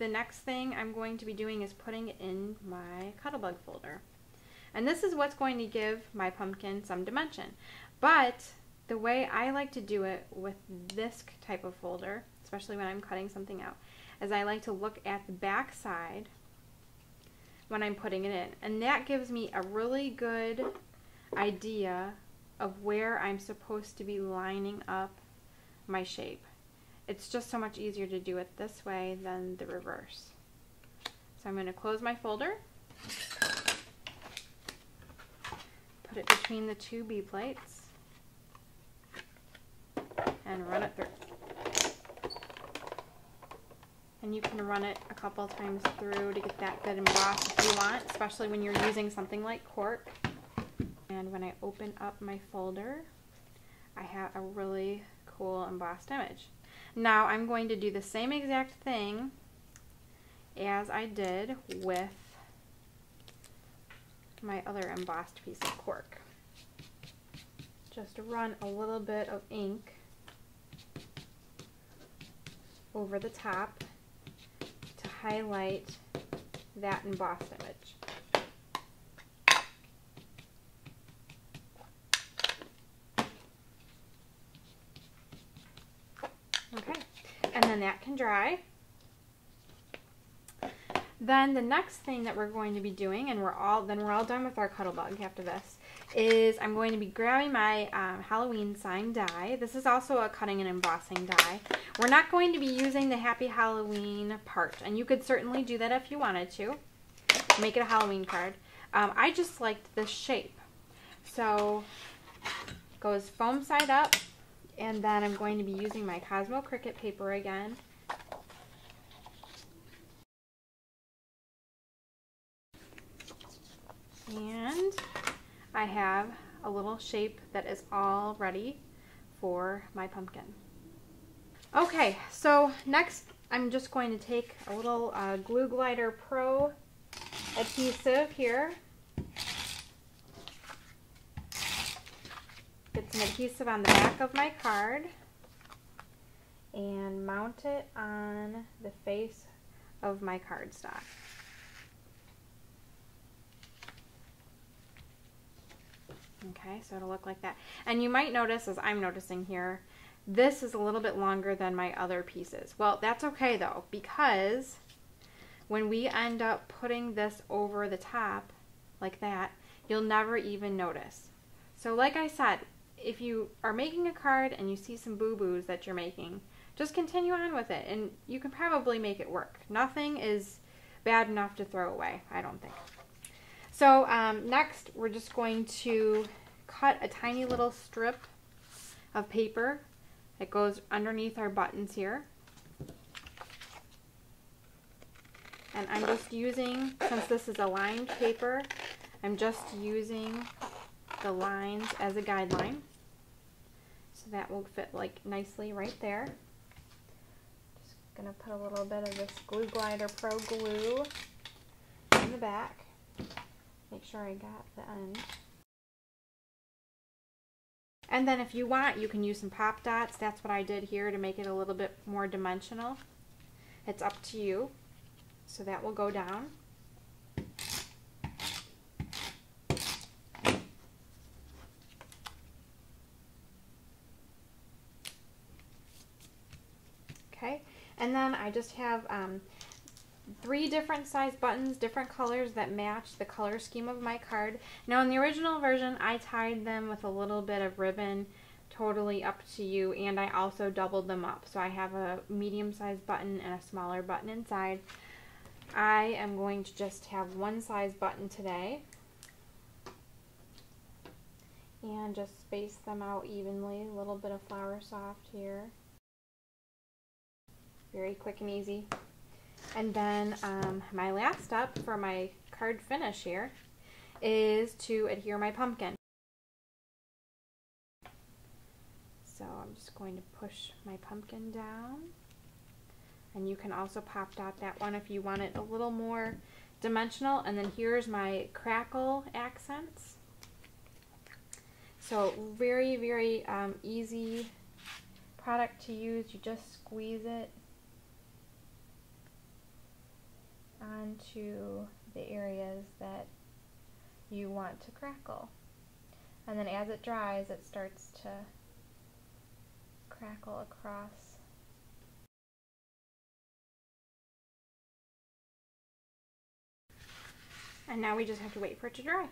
the next thing I'm going to be doing is putting it in my Cuttlebug folder. And this is what's going to give my pumpkin some dimension. But the way I like to do it with this type of folder, especially when I'm cutting something out, is I like to look at the back side when I'm putting it in. And that gives me a really good idea of where I'm supposed to be lining up my shape. It's just so much easier to do it this way than the reverse. So I'm going to close my folder, put it between the two B plates, and run it through. And you can run it a couple times through to get that good embossed if you want, especially when you're using something like cork. And when I open up my folder, I have a really cool embossed image. Now I'm going to do the same exact thing as I did with my other embossed piece of cork. Just run a little bit of ink over the top to highlight that embossed image. Okay, and then that can dry. Then the next thing that we're going to be doing, and we're all done with our Cuttlebug after this, is I'm going to be grabbing my Halloween sign die. This is also a cutting and embossing die. We're not going to be using the Happy Halloween part, and you could certainly do that if you wanted to. Make it a Halloween card. I just liked this shape. So it goes foam side up, and then I'm going to be using my Cosmo Cricut paper again. And I have a little shape that is all ready for my pumpkin. Okay, so next I'm just going to take a little Glue Glider Pro adhesive here. Get some adhesive on the back of my card and mount it on the face of my cardstock. Okay, so it'll look like that. And you might notice, as I'm noticing here, this is a little bit longer than my other pieces. Well, that's okay though, because when we end up putting this over the top like that, you'll never even notice. So like I said, if you are making a card and you see some boo-boos that you're making, just continue on with it and you can probably make it work. Nothing is bad enough to throw away, I don't think. So next we're just going to cut a tiny little strip of paper that goes underneath our buttons here. And I'm just using, since this is a lined paper, I'm just using the lines as a guideline. So that will fit like nicely right there. Just gonna put a little bit of this Glue Glider Pro glue in the back. Make sure I got the end. And then if you want, you can use some pop dots. That's what I did here to make it a little bit more dimensional. It's up to you. So that will go down. Okay, and then I just have 3 different size buttons, different colors that match the color scheme of my card. Now in the original version, I tied them with a little bit of ribbon, totally up to you, and I also doubled them up. So I have a medium-sized button and a smaller button inside. I am going to just have one size button today and just space them out evenly. A little bit of Flower Soft here. Very quick and easy. And then my last step for my card finish here is to adhere my pumpkin. So I'm just going to push my pumpkin down. And you can also pop dot that one if you want it a little more dimensional. And then here's my crackle accents. So very, very easy product to use. You just squeeze it into the areas that you want to crackle. And then as it dries, it starts to crackle across. And now we just have to wait for it to dry.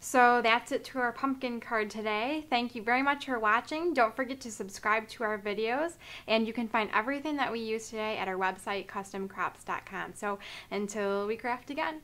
So that's it to our pumpkin card today. Thank you very much for watching. Don't forget to subscribe to our videos, and you can find everything that we use today at our website, customcrops.com. So until we craft again.